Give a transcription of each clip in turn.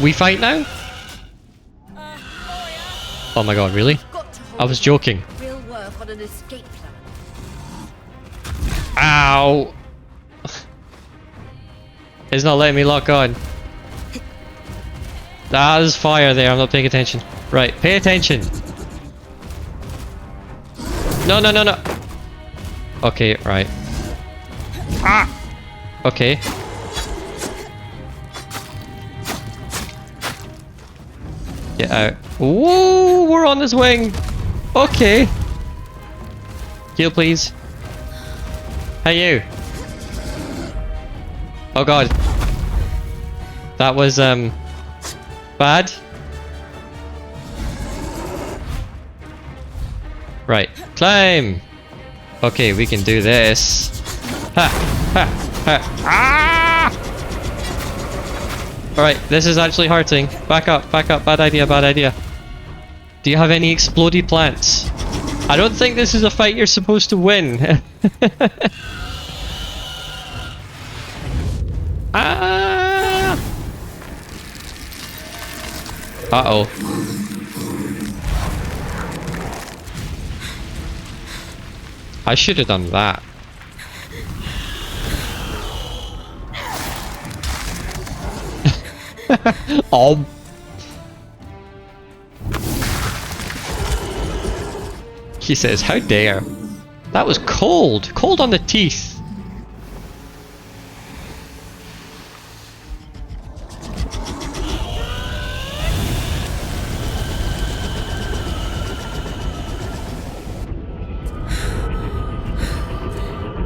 We fight now? Oh my god, really? I was joking. We'll work on an escape plan. Ow! It's not letting me lock on. Ah, there's fire there. I'm not paying attention. Right, pay attention. No, no, no, no. Okay, right. Ah! Okay. Get out. Whoa, we're on this wing. Okay. Heal, please. Hey, you. Oh god. That was, bad. Right. Climb! Okay, we can do this. Ha! Ha! Ha! Ah! Alright, this is actually hurting. Back up, back up. Bad idea, bad idea. Do you have any exploded plants? I don't think this is a fight you're supposed to win. Ah! Uh-oh. I should have done that. Oh. He says, how dare. That was cold. Cold on the teeth.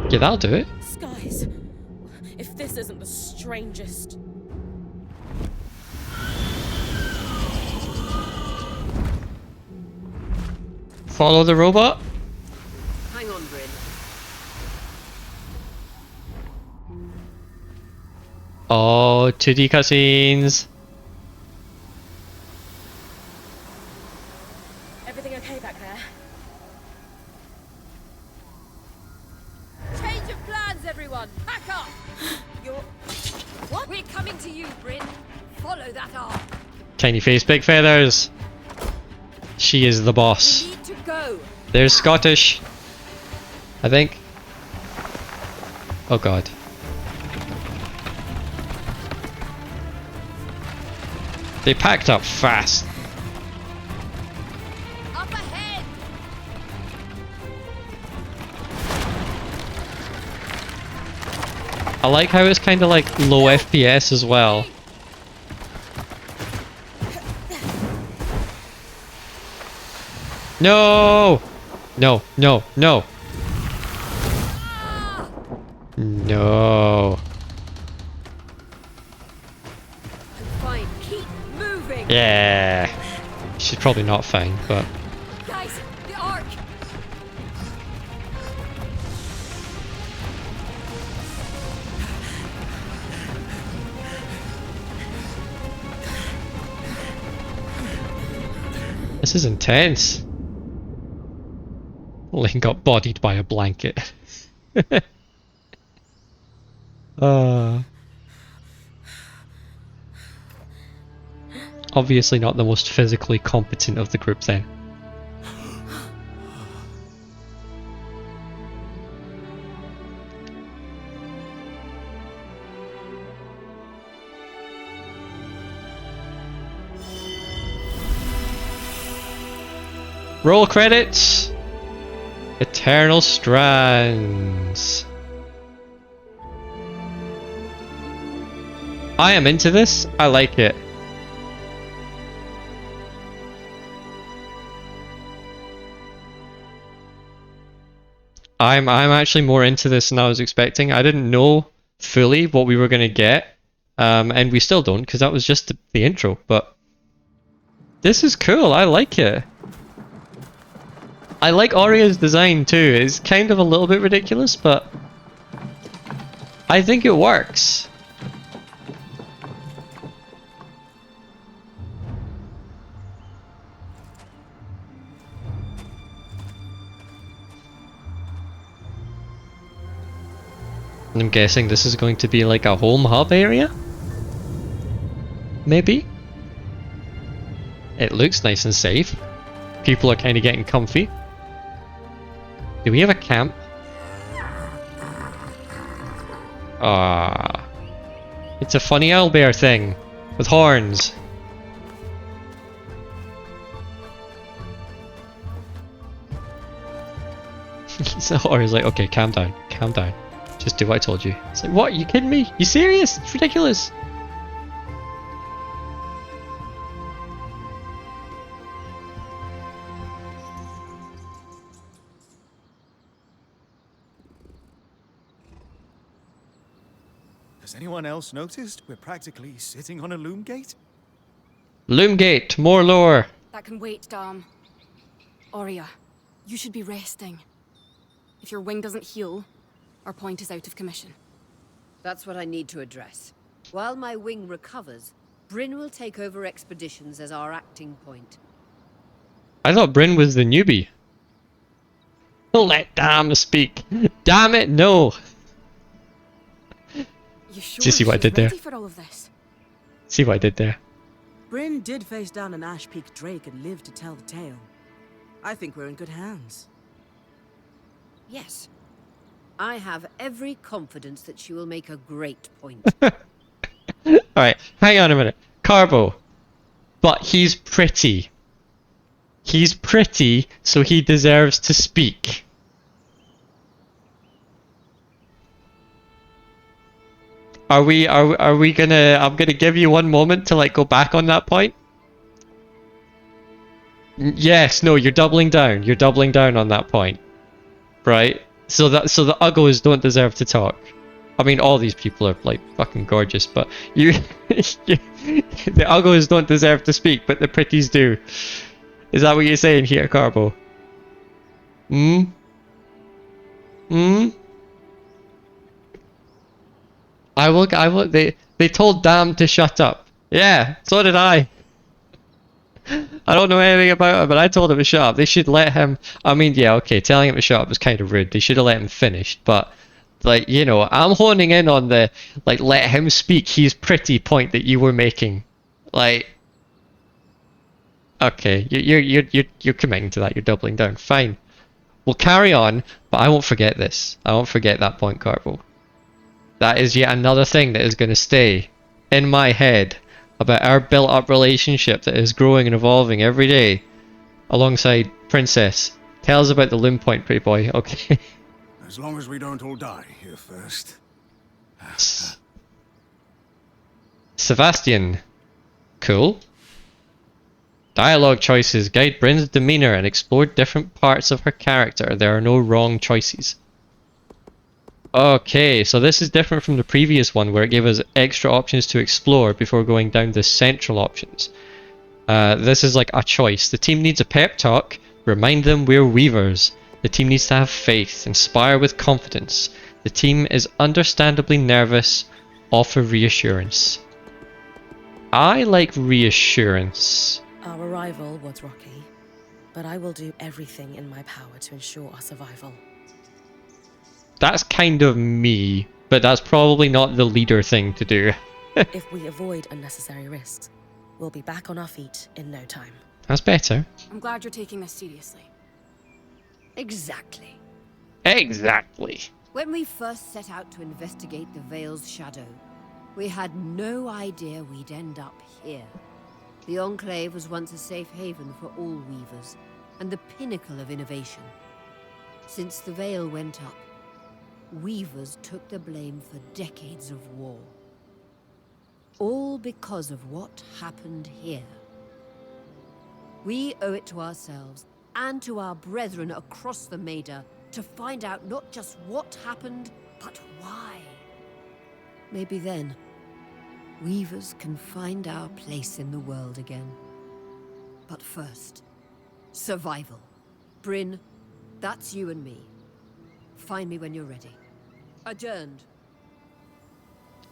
Yeah, that'll do it. Skies. If this isn't the strangest. Follow the robot. Hang on, Bryn. Oh, 2D cutscenes. Everything okay back there? Change of plans, everyone. Back up. You're... What? We're coming to you, Bryn. Follow that arm. Tiny face, big feathers. She is the boss. We need to go. There's Scottish. I think. Oh god. They packed up fast. Up ahead. I like how it's kind of like low FPS as well. No! No, no, no. No. I'm fine. Keep moving. Yeah. She's probably not fine, but... Guys, the arc. This is intense. Lynn got bodied by a blanket. Obviously not the most physically competent of the group then. Roll credits! Eternal Strands. I am into this. I like it. I'm actually more into this than I was expecting. I didn't know fully what we were going to get. And we still don't, because that was just the intro. But this is cool. I like it. I like Oria's design too. It's kind of a little bit ridiculous, but I think it works. And I'm guessing this is going to be like a home hub area? Maybe? It looks nice and safe. People are kind of getting comfy. Do we have a camp? Ah, it's a funny owlbear thing with horns. Or he's like, okay, calm down, calm down. Just do what I told you. It's like, what? Are you kidding me? You serious? It's ridiculous. Has anyone else noticed we're practically sitting on a loom gate? Loomgate, more lore. That can wait, Dom. Aurea, you should be resting. If your wing doesn't heal, our point is out of commission. That's what I need to address. While my wing recovers, Bryn will take over expeditions as our acting point. I thought Bryn was the newbie. Don't let Dam speak. Damn it, no. You sure Do you see what I she's did there? ready for all of this? See what I did there? Bryn did face down an Ash Peak Drake and lived to tell the tale. I think we're in good hands. Yes. I have every confidence that she will make a great point. Alright, hang on a minute. Carbo. But he's pretty. He's pretty, so he deserves to speak. Are we gonna... I'm gonna give you one moment to like go back on that point? Yes, no, you're doubling down. You're doubling down on that point. Right? So the Uggos don't deserve to talk. I mean, all these people are like fucking gorgeous, but the Uggos don't deserve to speak, but the pretties do. Is that what you're saying here, Carbo? Hmm? Hmm? I will, they told Dam to shut up. Yeah, so did I. I don't know anything about it, but I told him to shut up. They should let him, I mean, yeah, okay, telling him to shut up was kind of rude. They should have let him finish, but, like, you know, I'm honing in on the, like, let him speak, he's pretty point that you were making. Like, okay, you're committing to that, you're doubling down, fine. We'll carry on, but I won't forget this. I won't forget that point, Carbo. That is yet another thing that is going to stay in my head about our built-up relationship that is growing and evolving every day alongside Princess. Tell us about the loom point, pretty boy. Okay. As long as we don't all die here first. Sebastian. Cool. Dialogue choices guide Bryn's demeanor and explore different parts of her character. There are no wrong choices. Okay, so this is different from the previous one where it gave us extra options to explore before going down the central options. This is like a choice. The team needs a pep talk. Remind them we're weavers. The team needs to have faith. Inspire with confidence. The team is understandably nervous. Offer reassurance. I like reassurance. Our arrival was rocky, but I will do everything in my power to ensure our survival. That's kind of me, but that's probably not the leader thing to do. If we avoid unnecessary risks, we'll be back on our feet in no time. That's better. I'm glad you're taking this seriously. Exactly. Exactly. When we first set out to investigate the Veil's shadow, we had no idea we'd end up here. The Enclave was once a safe haven for all weavers, and the pinnacle of innovation. Since the Veil went up, weavers took the blame for decades of war. All because of what happened here. We owe it to ourselves and to our brethren across the Maida to find out not just what happened, but why. Maybe then, weavers can find our place in the world again. But first, survival. Bryn, that's you and me. Find me when you're ready. Adjourned.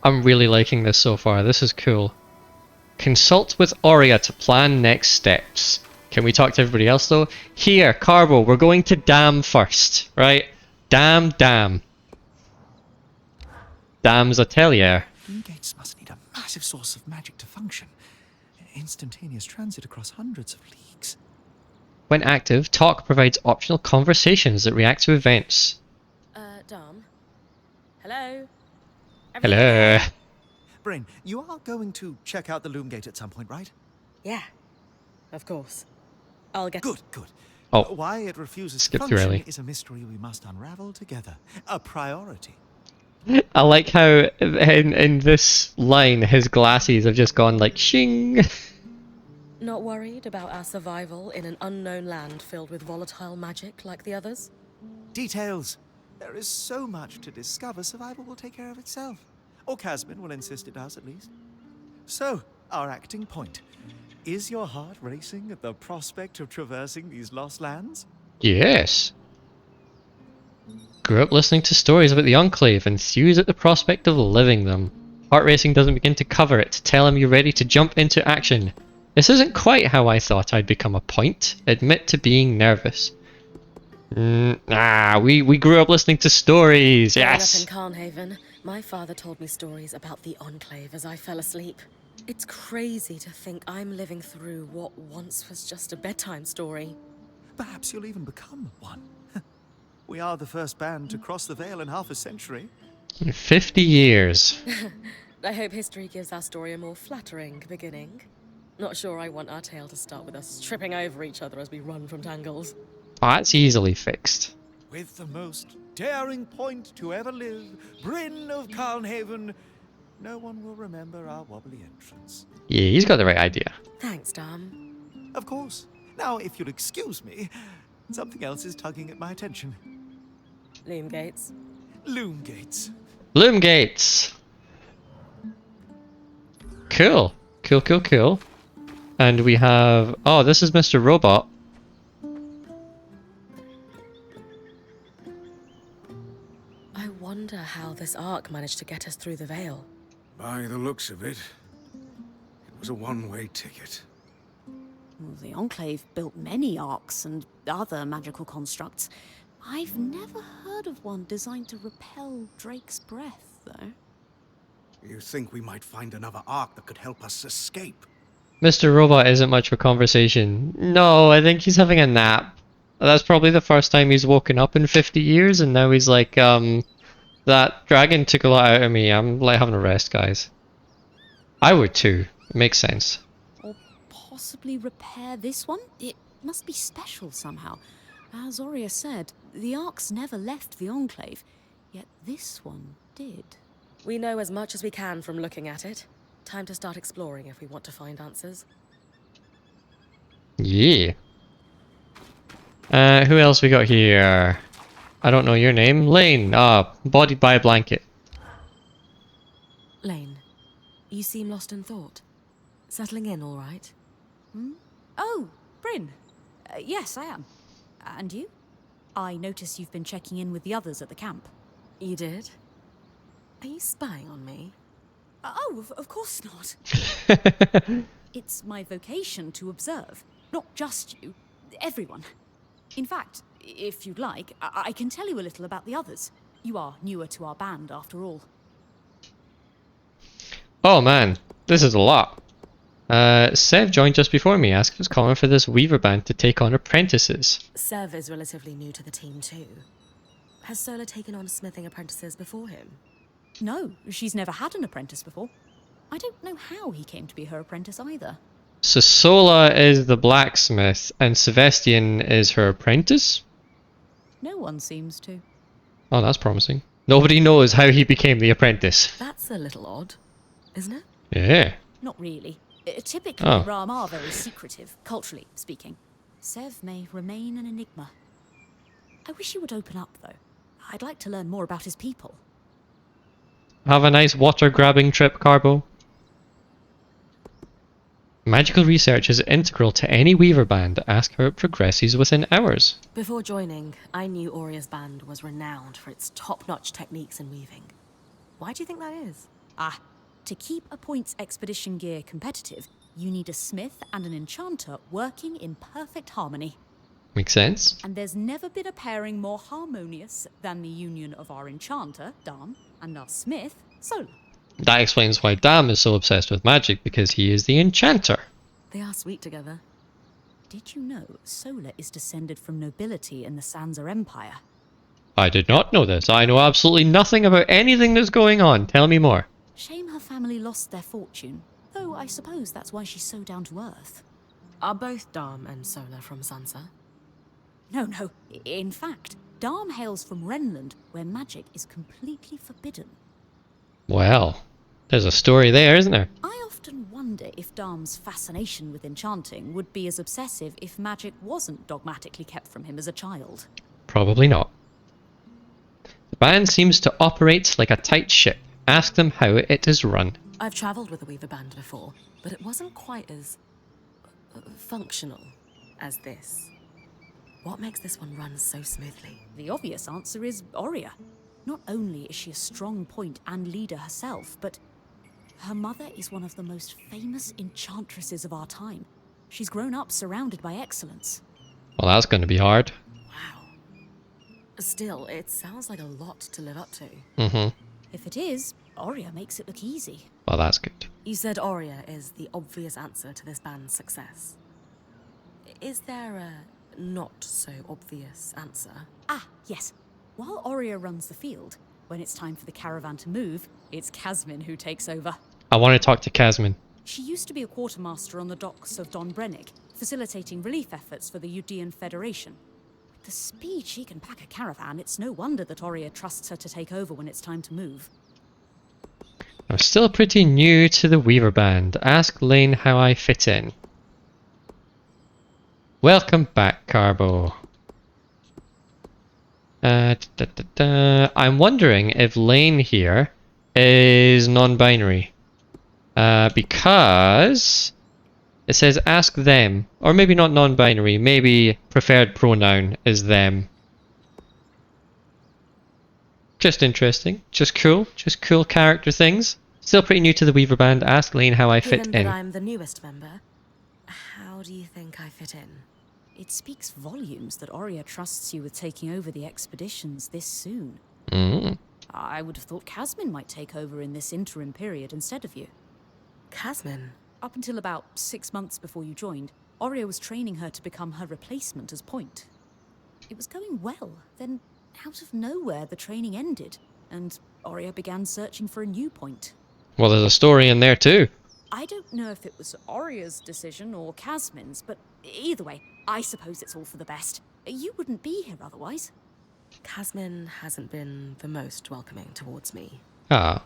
I'm really liking this so far. This is cool. Consult with Aurea to plan next steps. Can we talk to everybody else though? Here, Carbo, we're going to Dam first, right? Dam. Dam's atelier. Loom gates must need a massive source of magic to function. instantaneous transit across hundreds of leagues. When active, Talk provides optional conversations that react to events. Dom? Hello? Everything Hello. okay? Bryn, you are going to check out the Loom Gate at some point, right? Yeah, of course. I'll get... Good, good. Oh. Why it refuses to Skipped too function early. is a mystery we must unravel together. A priority. I like how in this line his glasses have just gone like shing. Not worried about our survival in an unknown land filled with volatile magic like the others? Details. There is so much to discover, survival will take care of itself. Or Casmin will insist it does, at least. So, our acting point. Is your heart racing at the prospect of traversing these lost lands? Yes. Grew up listening to stories about the Enclave, enthused at the prospect of living them. Heart racing doesn't begin to cover it. Tell him you're ready to jump into action. This isn't quite how I thought I'd become a point. Admit to being nervous. We grew up listening to stories. Yes. Growing up in Carnhaven, my father told me stories about the Enclave as I fell asleep. It's crazy to think I'm living through what once was just a bedtime story. Perhaps you'll even become one. We are the first band to cross the Veil in half a century. 50 years. I hope history gives our story a more flattering beginning. Not sure I want our tale to start with us tripping over each other as we run from tangles. That's easily fixed. With the most daring point to ever live, Bryn of Carnhaven, no one will remember our wobbly entrance. Yeah, he's got the right idea. Thanks, Dom. Of course. Now, if you'll excuse me, something else is tugging at my attention. Loom gates. Loom gates. Loom gates. Cool. Cool. And we have... Oh, this is Mr. Robot. I wonder how this arc managed to get us through the Veil. By the looks of it, it was a one-way ticket. Well, the Enclave built many arcs and other magical constructs. I've never heard of one designed to repel Drake's breath, though. You think we might find another arc that could help us escape? Mr. Robot isn't much of a conversation. No, I think he's having a nap. That's probably the first time he's woken up in 50 years, and now he's like, that dragon took a lot out of me. I'm like having a rest, guys. I would too. It makes sense. Or possibly repair this one? It must be special somehow. As Aurea said, the arcs never left the Enclave, yet this one did. We know as much as we can from looking at it. Time to start exploring if we want to find answers. Yeah. Who else we got here? I don't know your name. Lane. Bodied by a blanket. Lane, you seem lost in thought. Settling in all right? Oh, Bryn. Yes, I am. And you? I notice you've been checking in with the others at the camp. You did? Are you spying on me? Oh, of course not. It's my vocation to observe. Not just you. Everyone. In fact, if you'd like, I can tell you a little about the others. You are newer to our band, after all. Oh man, this is a lot. Sev joined just before me, asked if it's common for this Weaver band to take on apprentices. Sev is relatively new to the team too. Has Sola taken on smithing apprentices before him? No, she's never had an apprentice before. I don't know how he came to be her apprentice either. So Sola is the blacksmith, and Sebastian is her apprentice? No one seems to. Oh, that's promising. Nobody knows how he became the apprentice. That's a little odd, isn't it? Yeah. Not really. Typically, Oh. Ram are very secretive, culturally speaking. Sev may remain an enigma. I wish he would open up, though. I'd like to learn more about his people. Have a nice water-grabbing trip, Carbo. Magical research is integral to any Weaver band. Ask how it progresses within hours. Before joining, I knew Aurea's band was renowned for its top-notch techniques in weaving. Why do you think that is? To keep a points expedition gear competitive, you need a smith and an enchanter working in perfect harmony. Makes sense? And there's never been a pairing more harmonious than the union of our enchanter, Dam, and our smith, Sola. That explains why Dam is so obsessed with magic, because he is the enchanter. They are sweet together. Did you know Sola is descended from nobility in the Sansa Empire? I did not know this. I know absolutely nothing about anything that's going on. Tell me more. Shame her family lost their fortune, though I suppose that's why she's so down to earth. Are both Dom and Sola from Sansa? No. In fact, Darm hails from Renland, where magic is completely forbidden. Well, there's a story there, isn't there? I often wonder if Darm's fascination with enchanting would be as obsessive if magic wasn't dogmatically kept from him as a child. Probably not. The band seems to operate like a tight ship. Ask them how it is run. I've travelled with a Weaver band before, but it wasn't quite as functional as this. What makes this one run so smoothly? The obvious answer is Oria. Not only is she a strong point and leader herself, but her mother is one of the most famous enchantresses of our time. She's grown up surrounded by excellence. Well, that's going to be hard. Wow. Still, it sounds like a lot to live up to. Mm-hmm. If it is, Oria makes it look easy. Well, that's good. You said Oria is the obvious answer to this band's success. Is there a not-so-obvious answer? Ah, yes. While Oria runs the field, when it's time for the caravan to move, it's Casmin who takes over. I want to talk to Casmin. She used to be a quartermaster on the docks of Don Brennig, facilitating relief efforts for the Udean Federation. With the speed she can pack a caravan, it's no wonder that Oria trusts her to take over when it's time to move. I'm still pretty new to the Weaver band. Ask Lane how I fit in. Welcome back, Carbo. I'm wondering if Lane here is non-binary. Because it says ask them. Or maybe not non-binary, maybe preferred pronoun is them. Just interesting. Just cool character things. Still pretty new to the Weaver band. Ask Lane how I fit Given in. that I'm the newest member, how do you think I fit in? It speaks volumes that Oria trusts you with taking over the expeditions this soon. I would have thought Casmin might take over in this interim period instead of you. Casmin? Up until about 6 months before you joined, Oria was training her to become her replacement as point. It was going well, then out of nowhere the training ended, and Oria began searching for a new point. Well, there's a story in there too. I don't know if it was Oria's decision or Casmin's, but either way, I suppose it's all for the best. You wouldn't be here otherwise. Casmin hasn't been the most welcoming towards me. Ah.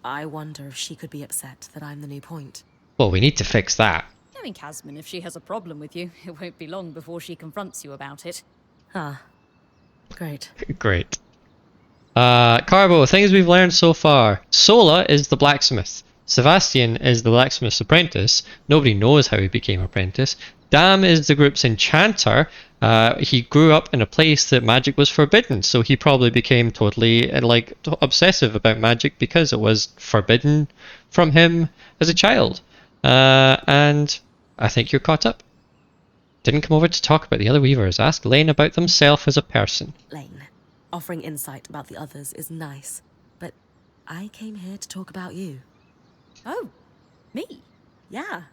I wonder if she could be upset that I'm the new point. Well, we need to fix that. Knowing Casmin, if she has a problem with you, it won't be long before she confronts you about it. Ah. Great. Great. Carbo, things we've learned so far. Sola is the blacksmith. Sebastian is the blacksmith's apprentice. Nobody knows how he became apprentice. Dam is the group's enchanter. He grew up in a place that magic was forbidden, so he probably became totally obsessive about magic because it was forbidden from him as a child. And I think you're caught up. Didn't come over to talk about the other Weavers. Ask Lane about themselves as a person. Lane, offering insight about the others is nice, but I came here to talk about you. Oh, me? Yeah.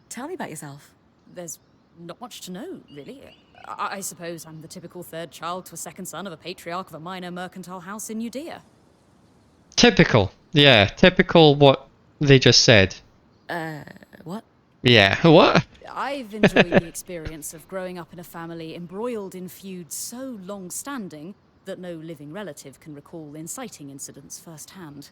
Tell me about yourself. There's not much to know, really. I suppose I'm the typical third child to a second son of a patriarch of a minor mercantile house in Judea. Typical. Yeah, typical what they just said. What? Yeah, what? I've enjoyed the experience of growing up in a family embroiled in feuds so long-standing that no living relative can recall inciting incidents firsthand.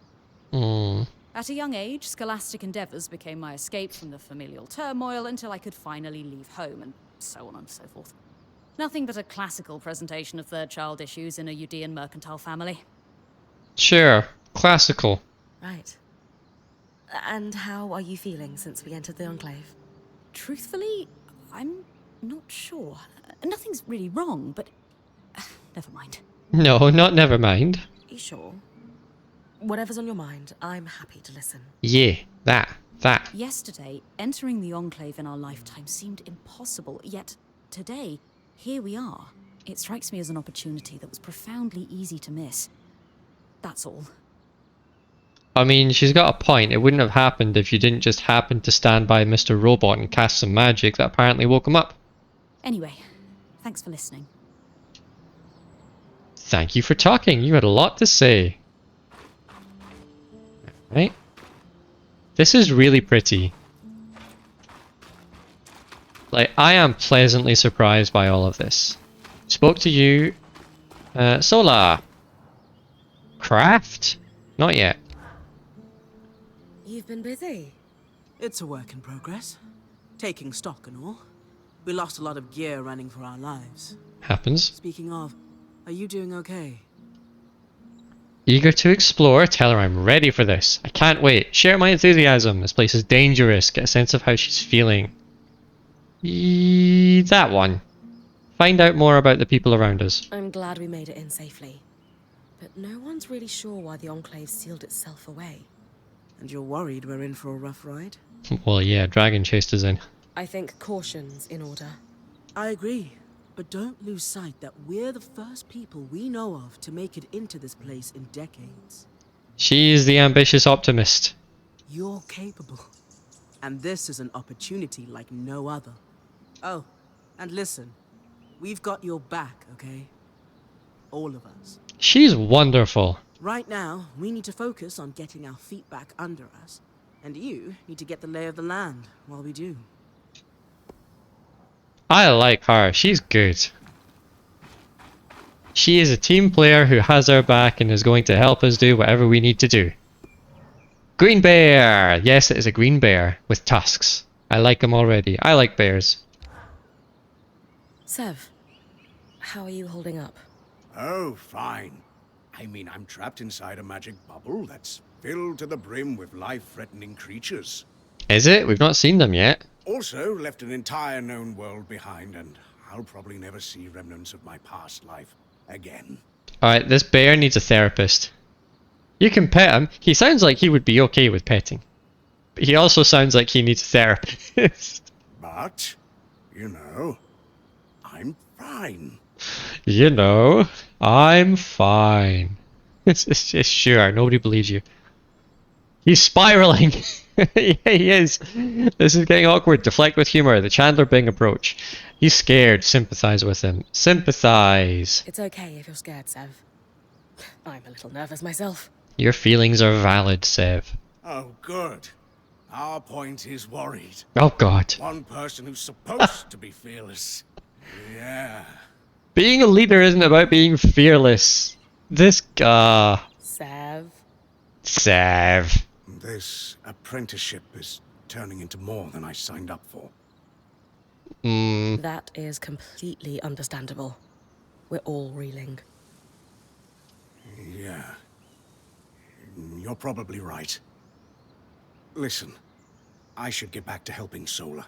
At a young age, scholastic endeavours became my escape from the familial turmoil until I could finally leave home, and so on and so forth. Nothing but a classical presentation of third child issues in a Udean mercantile family. Sure, classical. Right. And how are you feeling since we entered the Enclave? Truthfully, I'm not sure. Nothing's really wrong, but never mind. No, not never mind. You sure? Whatever's on your mind, I'm happy to listen. Yeah, that. Yesterday, entering the Enclave in our lifetime seemed impossible, yet today, here we are. It strikes me as an opportunity that was profoundly easy to miss. That's all. I mean, she's got a point. It wouldn't have happened if you didn't just happen to stand by Mr. Robot and cast some magic that apparently woke him up. Anyway, thanks for listening. Thank you for talking. You had a lot to say. Right? This is really pretty. Like, I am pleasantly surprised by all of this. Spoke to you. Solar. Craft? Not yet. You've been busy. It's a work in progress. Taking stock and all. We lost a lot of gear running for our lives. Happens. Speaking of, are you doing okay? Eager to explore, tell her I'm ready for this. I can't wait. Share my enthusiasm. This place is dangerous. Get a sense of how she's feeling. That one. Find out more about the people around us. I'm glad we made it in safely. But no one's really sure why the Enclave sealed itself away. And you're worried we're in for a rough ride? Well, yeah, dragon chased us in. I think caution's in order. I agree. But don't lose sight that we're the first people we know of to make it into this place in decades. She's the ambitious optimist. You're capable. And this is an opportunity like no other. Oh, and listen. We've got your back, okay? All of us. She's wonderful. Right now, we need to focus on getting our feet back under us. And you need to get the lay of the land while we do. I like her. She's good. She is a team player who has our back and is going to help us do whatever we need to do. Green bear! Yes, it is a green bear with tusks. I like them already. I like bears. Sev, how are you holding up? Oh, fine. I mean, I'm trapped inside a magic bubble that's filled to the brim with life-threatening creatures. Is it? We've not seen them yet. Also left an entire known world behind, and I'll probably never see remnants of my past life again. Alright, this bear needs a therapist. You can pet him. He sounds like he would be okay with petting. But he also sounds like he needs a therapist. But, you know, I'm fine. You know, I'm fine. It's just sure, nobody believes you. He's spiraling! Yeah, he is. This is getting awkward. Deflect with humor. The Chandler Bing approach. He's scared. Sympathize with him. Sympathize. It's okay if you're scared, Sev. I'm a little nervous myself. Your feelings are valid, Sev. Oh, good. Our point is worried. Oh god. One person who's supposed to be fearless. Yeah. Being a leader isn't about being fearless. This guy. Sev. Sev. This apprenticeship is turning into more than I signed up for. That is completely understandable. We're all reeling. Yeah. You're probably right. Listen, I should get back to helping Sola.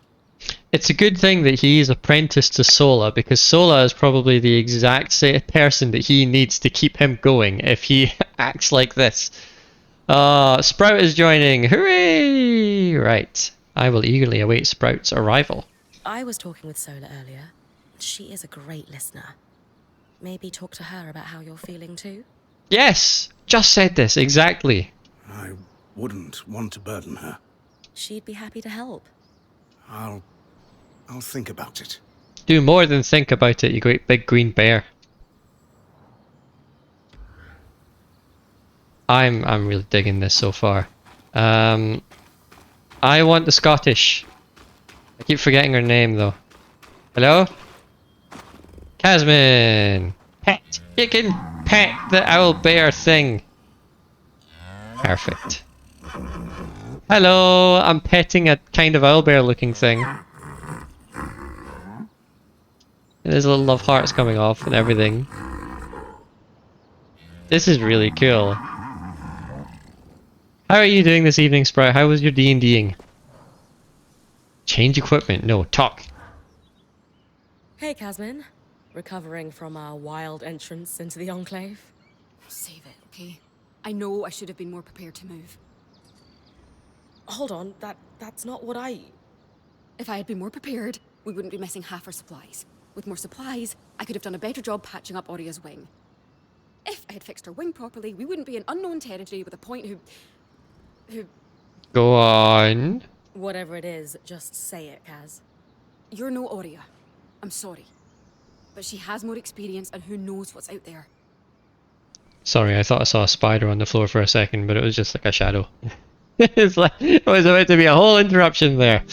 It's a good thing that he is apprenticed to Sola, because Sola is probably the exact same person that he needs to keep him going if he acts like this. Sprout is joining! Hooray! Right. I will eagerly await Sprout's arrival. I was talking with Sola earlier. She is a great listener. Maybe talk to her about how you're feeling too? Yes! Just said this, exactly. I wouldn't want to burden her. She'd be happy to help. I'll think about it. Do more than think about it, you great big green bear. I'm really digging this so far. I want the Scottish. I keep forgetting her name though. Hello? Casman! Pet! You can pet the owl bear thing! Perfect. Hello! I'm petting a kind of owl bear looking thing. There's little love hearts coming off and everything. This is really cool. How are you doing this evening, Sprout? How was your D&Ding? Change equipment. No, talk. Hey, Casman. Recovering from our wild entrance into the Enclave? Save it, okay? I know I should have been more prepared to move. Hold on, that's not what I... If I had been more prepared, we wouldn't be missing half our supplies. With more supplies, I could have done a better job patching up Oria's wing. If I had fixed her wing properly, we wouldn't be in unknown territory with a point who... Go on. Whatever it is, just say it, Kaz. You're no Aurea. I'm sorry. But she has more experience and who knows what's out there. Sorry, I thought I saw a spider on the floor for a second, but it was just like a shadow. It's like, it was about to be a whole interruption there.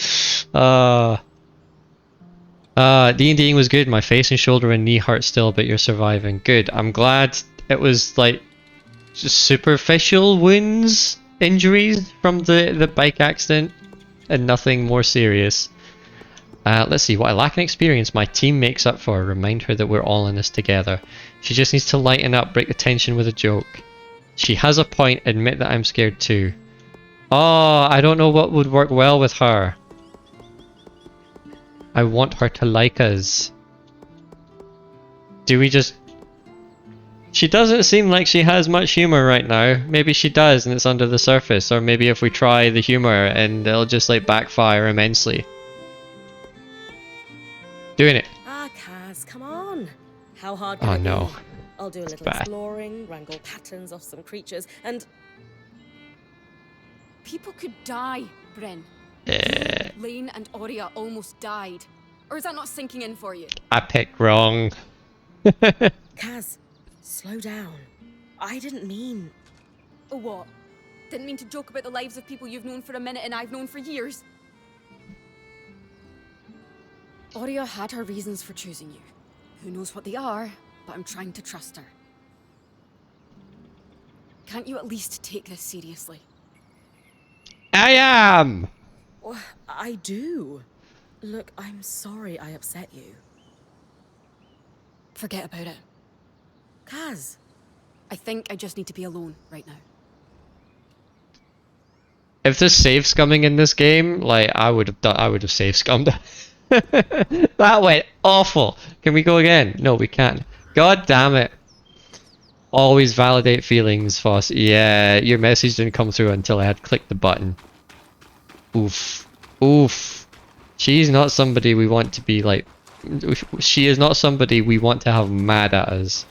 D&Ding was good. My face and shoulder and knee hurt still, but you're surviving. Good. I'm glad it was like just superficial wounds, injuries from the bike accident, and nothing more serious. Let's see, what I lack in experience, my team makes up for. Remind her that we're all in this together. She just needs to lighten up, break the tension with a joke. She has a point, admit that I'm scared too. Oh, I don't know what would work well with her. I want her to like us. Do we just... She doesn't seem like she has much humor right now. Maybe she does and it's under the surface. Or maybe if we try the humor and it'll just like backfire immensely. Doing it. Ah, Kaz, come on. How hard can Oh it no. be? I'll do a little bad. exploring, wrangle patterns off some creatures, and... People could die, Bryn. Yeah. Lane and Aurea almost died. Or is that not sinking in for you? I picked wrong. Kaz, slow down. I didn't mean... Oh, what? Didn't mean to joke about the lives of people you've known for a minute and I've known for years. Aurea had her reasons for choosing you. Who knows what they are, but I'm trying to trust her. Can't you at least take this seriously? I am! Oh, I do. Look, I'm sorry I upset you. Forget about it. Kaz, I think I just need to be alone right now. If there's save scumming in this game, like I would have save scummed. That went awful. Can we go again? No, we can't. God damn it. Always validate feelings, Foss. Yeah, your message didn't come through until I had clicked the button. Oof. Oof. She's not somebody we want to be like... She is not somebody we want to have mad at us.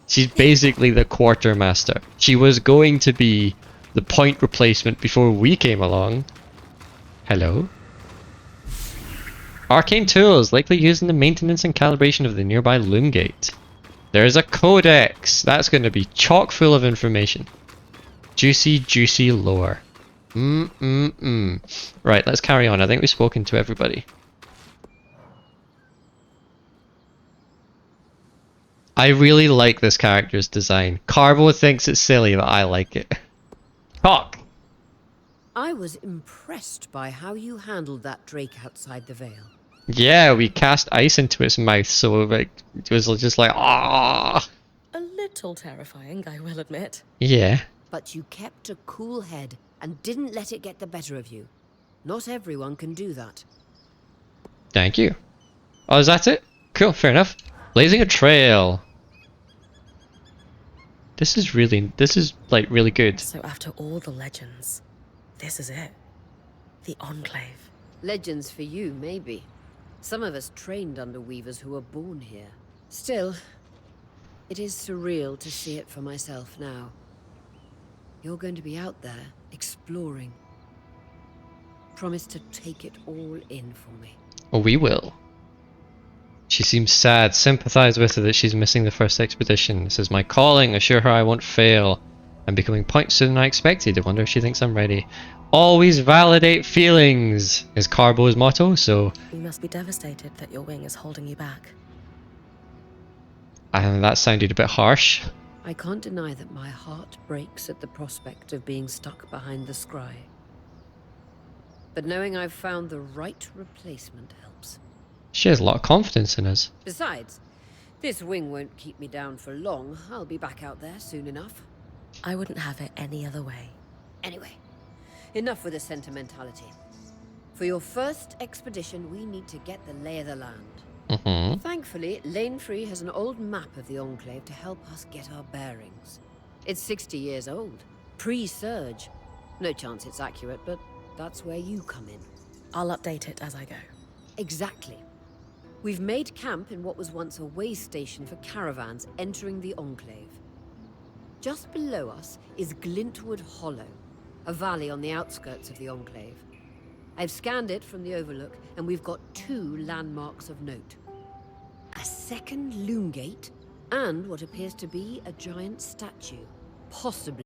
She's basically the quartermaster. She was going to be the point replacement before we came along. Hello? Arcane tools, likely used in the maintenance and calibration of the nearby loom gate. There's a codex. That's going to be chock full of information. Juicy, juicy lore. Right, let's carry on. I think we've spoken to everybody. I really like this character's design. Carbo thinks it's silly, but I like it. Talk! I was impressed by how you handled that drake outside the Vale. Yeah, we cast ice into its mouth, so like, it was just like, ah. a little terrifying, I will admit. Yeah. But you kept a cool head and didn't let it get the better of you. Not everyone can do that. Thank you. Oh, is that it? Cool, fair enough. Blazing a trail. This is like really good. So after all the legends, this is it. The Enclave. Legends for you, maybe. Some of us trained under weavers who were born here. Still, it is surreal to see it for myself now. You're going to be out there, exploring. Promise to take it all in for me. Oh, we will. She seems sad. Sympathize with her that she's missing the first expedition. This is my calling. Assure her I won't fail. I'm becoming points sooner than I expected. I wonder if she thinks I'm ready. Always validate feelings is Carbo's motto, so... You must be devastated that your wing is holding you back. That sounded a bit harsh. I can't deny that my heart breaks at the prospect of being stuck behind the scry. But knowing I've found the right replacement helps. She has a lot of confidence in us. Besides, this wing won't keep me down for long. I'll be back out there soon enough. I wouldn't have it any other way. Anyway, enough with the sentimentality. For your first expedition, we need to get the lay of the land. Thankfully, Lane Free has an old map of the Enclave to help us get our bearings. It's 60 years old, pre-surge. No chance it's accurate, but that's where you come in. I'll update it as I go. Exactly. We've made camp in what was once a way station for caravans entering the Enclave. Just below us is Glintwood Hollow, a valley on the outskirts of the Enclave. I've scanned it from the Overlook, and we've got 2 landmarks of note. A second loom gate, and what appears to be a giant statue, possibly